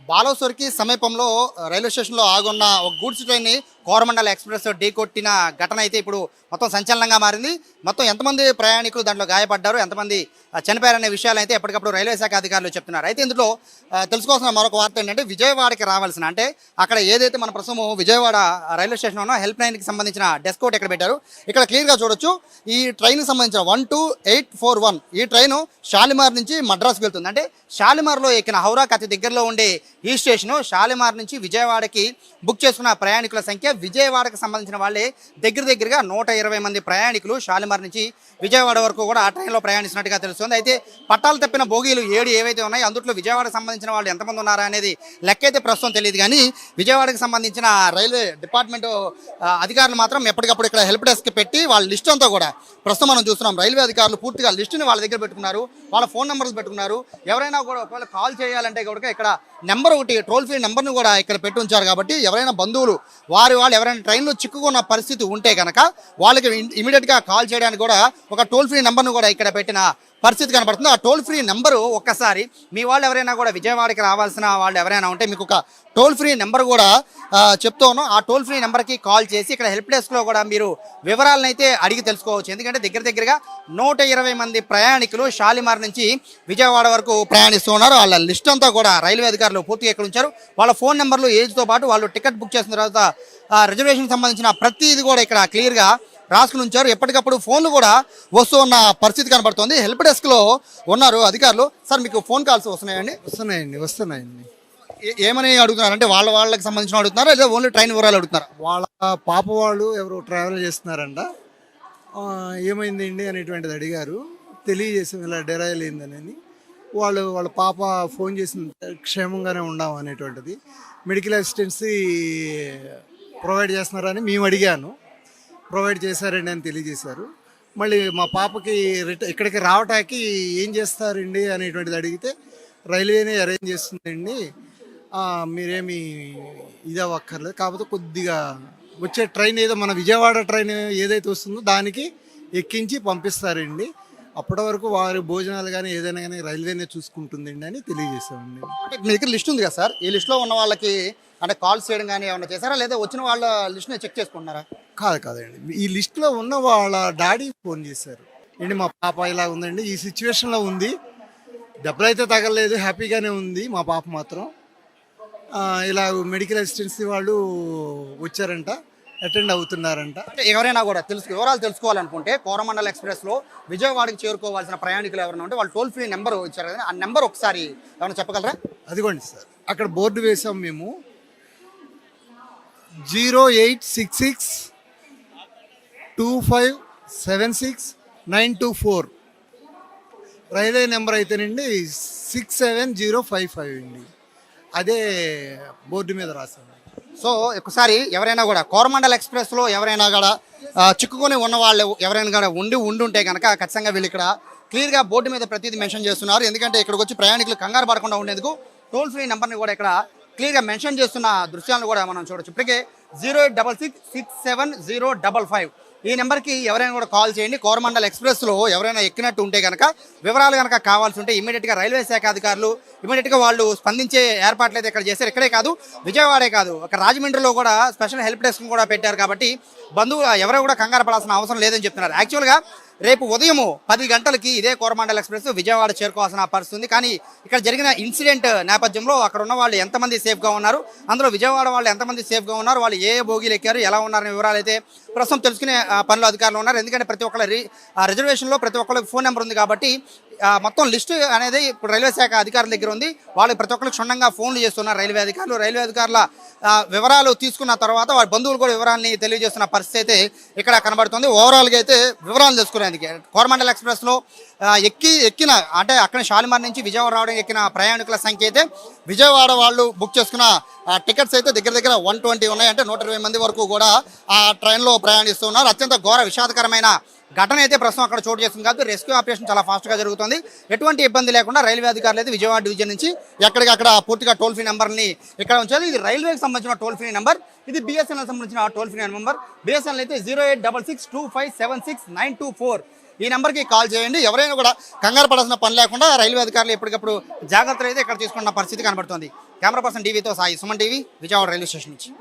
బాలసోర్కి సమీపంలో రైల్వే స్టేషన్లో ఆగున్న ఒక గూడ్స్ ట్రైన్ని కోరమండల్ ఎక్స్ప్రెస్ ఢీకొట్టిన ఘటన అయితే ఇప్పుడు మొత్తం సంచలనంగా మారింది. మొత్తం ఎంతమంది ప్రయాణికులు దాంట్లో గాయపడ్డారు, ఎంతమంది చనిపోయారనే విషయాలు అయితే ఎప్పటికప్పుడు రైల్వే శాఖ అధికారులు చెప్తున్నారు. అయితే ఇందులో తెలుసుకోవాల్సిన మరొక వార్త ఏంటంటే విజయవాడకి రావాల్సిన అంటే అక్కడ ఏదైతే మన ప్రస్తుతం విజయవాడ రైల్వే స్టేషన్ ఉన్న హెల్ప్ లైన్కి సంబంధించిన డెస్క్ ఒకటి ఇక్కడ పెట్టారు. ఇక్కడ క్లియర్గా చూడొచ్చు ఈ ట్రైన్కి సంబంధించిన 12841 ఈ ట్రైను షాలిమార్ నుంచి మద్రాసుకు వెళ్తుంది. అంటే షాలిమార్లో ఎక్కిన హౌరాకి అతి దగ్గరలో ఉండే ఈ స్టేషను షాలిమార్ నుంచి విజయవాడకి బుక్ చేసుకున్న ప్రయాణికుల సంఖ్య విజయవాడకు సంబంధించిన వాళ్ళే దగ్గరగా 120 మంది ప్రయాణికులు షాలిమార్ నుంచి విజయవాడ వరకు కూడా ఆ ట్రైన్లో ప్రయాణిస్తున్నట్టుగా తెలుస్తుంది. అయితే పట్టాలు తప్పిన బోగీలు 7 ఏవైతే ఉన్నాయో అందులో విజయవాడకు సంబంధించిన వాళ్ళు ఎంతమంది ఉన్నారా అనేది లెక్క అయితే ప్రస్తుతం తెలియదు. కానీ విజయవాడకు సంబంధించిన రైల్వే డిపార్ట్మెంట్ అధికారులు మాత్రం ఎప్పటికప్పుడు ఇక్కడ హెల్ప్ డెస్క్ పెట్టి వాళ్ళ లిస్ట్ అంతా కూడా ప్రస్తుతం మనం చూస్తున్నాం. రైల్వే అధికారులు పూర్తిగా లిస్టుని వాళ్ళ దగ్గర పెట్టుకున్నారు, వాళ్ళ ఫోన్ నెంబర్లు పెట్టుకున్నారు. ఎవరైనా కూడా ఒకవేళ కాల్ చేయాలంటే కూడా ఇక్కడ నెంబర్ ఒకటి టోల్ ఫ్రీ నెంబర్ను కూడా ఇక్కడ పెట్టి ఉంచారు. కాబట్టి ఎవరైనా బంధువులు వాళ్ళు ఎవరైనా ట్రైన్లో చిక్కుకున్న పరిస్థితి ఉంటే కనుక వాళ్ళకి ఇమీడియట్గా కాల్ చేయడానికి కూడా ఒక టోల్ ఫ్రీ నెంబర్ను కూడా ఇక్కడ పెట్టిన పరిస్థితి కనబడుతుంది. ఆ టోల్ ఫ్రీ నెంబరు ఒక్కసారి మీ వాళ్ళు ఎవరైనా కూడా విజయవాడకి రావాల్సిన వాళ్ళు ఎవరైనా ఉంటే మీకు ఒక టోల్ ఫ్రీ నెంబర్ కూడా చెప్తూ ఉన్నాం. ఆ టోల్ ఫ్రీ నెంబర్కి కాల్ చేసి ఇక్కడ హెల్ప్ డెస్క్లో కూడా మీరు వివరాలను అయితే అడిగి తెలుసుకోవచ్చు. ఎందుకంటే దగ్గరగా 120 మంది ప్రయాణికులు షాలిమార్ నుంచి విజయవాడ వరకు ప్రయాణిస్తూ ఉన్నారు. వాళ్ళ లిస్ట్ అంతా కూడా రైల్వే అధికారులు పూర్తిగా ఇక్కడ ఉంచారు. వాళ్ళ ఫోన్ నెంబర్లు ఏజ్తో పాటు వాళ్ళు టికెట్ బుక్ చేసిన తర్వాత రిజర్వేషన్ సంబంధించిన ప్రతిది కూడా ఇక్కడ క్లియర్గా రాసుకుని ఉంచారు. ఎప్పటికప్పుడు ఫోన్లు కూడా వస్తూ ఉన్న పరిస్థితి కనబడుతుంది. హెల్ప్ డెస్క్లో ఉన్నారు అధికారులు. సార్ మీకు ఫోన్ కాల్స్ వస్తున్నాయండి. ఏమని అడుగుతున్నారు అంటే వాళ్ళకి సంబంధించిన అడుగుతున్నారా లేదా ఓన్లీ ట్రైన్ వివరాలు అడుగుతున్నారా? వాళ్ళ పాప వాళ్ళు ఎవరు ట్రావెల్ చేస్తున్నారంట, ఏమైందండి అనేటువంటిది అడిగారు. తెలియజేసాం ఇలా డెరైల్ అయిందని. వాళ్ళ పాప ఫోన్ చేసిన క్షేమంగానే ఉన్నాం అనేటువంటిది. మెడికల్ అసిస్టెన్సీ ప్రొవైడ్ చేస్తున్నారని మేము అడిగాను. ప్రొవైడ్ చేశారండి అని తెలియజేశారు. మళ్ళీ మా పాపకి ఇక్కడికి రావటానికి ఏం చేస్తారండి అనేటువంటిది అడిగితే రైల్వేనే అరేంజ్ చేస్తుందండి, మీరేమి ఇది అవ్వక్కర్లేదు, కాకపోతే కొద్దిగా వచ్చే ట్రైన్ ఏదో మన విజయవాడ ట్రైన్ ఏదైతే వస్తుందో దానికి ఎక్కించి పంపిస్తారండి. అప్పటి వరకు వారి భోజనాలు కానీ ఏదైనా కానీ రైల్వేనే చూసుకుంటుందండి అని తెలియజేశామండి. మీ దగ్గర లిస్ట్ ఉంది కదా సార్, ఈ లిస్ట్లో ఉన్న వాళ్ళకి అంటే కాల్స్ చేయడం కానీ ఏమైనా చేశారా లేదా వచ్చిన వాళ్ళ లిస్ట్ని చెక్ చేసుకుంటున్నారా? కాదండి, ఈ లిస్ట్లో ఉన్న వాళ్ళ డాడీ ఫోన్ చేశారు. ఏంటి మా పాప ఇలా ఉందండి, ఈ సిచ్యువేషన్లో ఉంది, దెబ్బలు అయితే తగలలేదు, హ్యాపీగానే ఉంది మా పాప మాత్రం. ఇలా మెడికల్ అసిస్టెన్సీ వాళ్ళు వచ్చారంట, అటెండ్ అవుతున్నారంట. ఎవరైనా కూడా వివరాలు తెలుసుకోవాలనుకుంటే కోరమండల్ ఎక్స్ప్రెస్లో విజయవాడకి చేరుకోవాల్సిన ప్రయాణికులు ఎవరైనా ఉంటే వాళ్ళు టోల్ ఫ్రీ నెంబర్ ఇచ్చారు కదా, ఆ నెంబర్ ఒకసారి ఏమైనా చెప్పగలరా? అదిగోండి సార్, అక్కడ బోర్డు వేసాం మేము, 0866 2576924. రైల్వే నెంబర్ అయితేనండి 67055 అండి. అదే బోర్డు మీద రాశాను. సో ఒకసారి ఎవరైనా కూడా కోరమండల్ ఎక్స్ప్రెస్లో ఎవరైనా కూడా చిక్కుకొని ఉన్న వాళ్ళు ఎవరైనా కూడా ఉండుంటే కనుక ఖచ్చితంగా వీళ్ళు ఇక్కడ క్లియర్గా బోర్డు మీద ప్రతిదీ మెన్షన్ చేస్తున్నారు. ఎందుకంటే ఇక్కడికి వచ్చి ప్రయాణికులు కంగారు పడకుండా ఉండేందుకు టోల్ ఫ్రీ నెంబర్ని కూడా ఇక్కడ క్లియర్గా మెన్షన్ చేస్తున్న దృశ్యాలను కూడా మనం చూడొచ్చు. ఇప్పటికే 086667055 ఈ నెంబర్కి ఎవరైనా కూడా కాల్ చేయండి. కోరమండల్ ఎక్స్ప్రెస్లో ఎవరైనా ఎక్కినట్టు ఉంటే కనుక వివరాలు కనుక కావాల్సి ఉంటే ఇమీడియట్గా రైల్వే శాఖ అధికారులు ఇమీడియట్గా వాళ్ళు స్పందించే ఏర్పాట్లు అయితే ఇక్కడ చేశారు. ఇక్కడే కాదు, విజయవాడే కాదు, ఒక రాజమండ్రిలో కూడా స్పెషల్ హెల్ప్ డెస్క్ కూడా పెట్టారు. కాబట్టి బంధువులు ఎవరు కూడా కంగారు పడాల్సిన అవసరం లేదని చెప్తున్నారు. యాక్చువల్గా రేపు ఉదయం 10 గంటలకి ఇదే కోరమండల్ ఎక్స్ప్రెస్ విజయవాడ చేరుకోవాల్సిన పరిస్థితి ఉంది. కానీ ఇక్కడ జరిగిన ఇన్సిడెంట్ నేపథ్యంలో అక్కడ ఉన్న వాళ్ళు ఎంతమంది సేఫ్గా ఉన్నారు, అందులో విజయవాడ వాళ్ళు ఎంతమంది సేఫ్గా ఉన్నారు, వాళ్ళు ఏ బోగీలు ఎక్కారు, ఎలా ఉన్నారనే వివరాలు అయితే ప్రస్తుతం తెలుసుకునే పనిలో అధికారులు ఉన్నారు. ఎందుకంటే ప్రతి ఒక్కళ్ళ రిజర్వేషన్లో ప్రతి ఒక్కళ్ళకి ఫోన్ నెంబర్ ఉంది. కాబట్టి మొత్తం లిస్టు అనేది ఇప్పుడు రైల్వే శాఖ అధికారుల దగ్గర ఉంది. వాళ్ళు ప్రతి ఒక్కరికి క్షుణ్ణంగా ఫోన్లు చేస్తున్నారు రైల్వే అధికారులు. రైల్వే అధికారుల వివరాలు తీసుకున్న తర్వాత వాళ్ళ బంధువులు కూడా వివరాలని తెలియజేస్తున్న పరిస్థితి అయితే ఇక్కడ కనబడుతుంది. ఓవరాల్గా అయితే వివరాలు తెలుసుకునేందుకు కోరమండల్ ఎక్స్ప్రెస్లో ఎక్కిన అంటే అక్కడ షాలిమార్ నుంచి విజయవాడ రావడానికి ఎక్కిన ప్రయాణికుల సంఖ్య అయితే విజయవాడ వాళ్ళు బుక్ చేసుకున్న టికెట్స్ అయితే దగ్గర 120 ఉన్నాయి. అంటే 120 మంది వరకు కూడా ఆ ట్రైన్లో ప్రయాణిస్తున్నారు. అత్యంత ఘోర విషాదకరమైన ఘటన అయితే ప్రస్తుతం అక్కడ చోటు చేస్తుంది. కాబట్టి రెస్క్యూ ఆపరేషన్ చాలా ఫాస్ట్గా జరుగుతుంది. ఎటువంటి ఇబ్బంది లేకుండా రైల్వే అధికారులు అయితే విజయవాడ డివిజన్ నుంచి ఎక్కడికక్కడ పూర్తిగా టోల్ ఫ్రీ నెంబర్ని ఇక్కడ ఉంచారు. ఇది రైల్వేకి సంబంధించిన టోల్ ఫ్రీ నెంబర్, ఇది బిఎస్ఎన్ఎల్ సంబంధించిన టోల్ ఫ్రీ నెంబర్. బిఎస్ఎన్ఎల్ అయితే 08662576924 ఈ నెంబర్కి కాల్ చేయండి. ఎవరైనా కూడా కంగారు పడాల్సిన పని లేకుండా రైల్వే అధికారులు ఎప్పటికప్పుడు జాగ్రత్తలు అయితే ఇక్కడ తీసుకున్న పరిస్థితి కనబడుతుంది. కెమెరా పర్సన్ టీవీతో Sai, Suman TV, Vijayawada railway station నుంచి.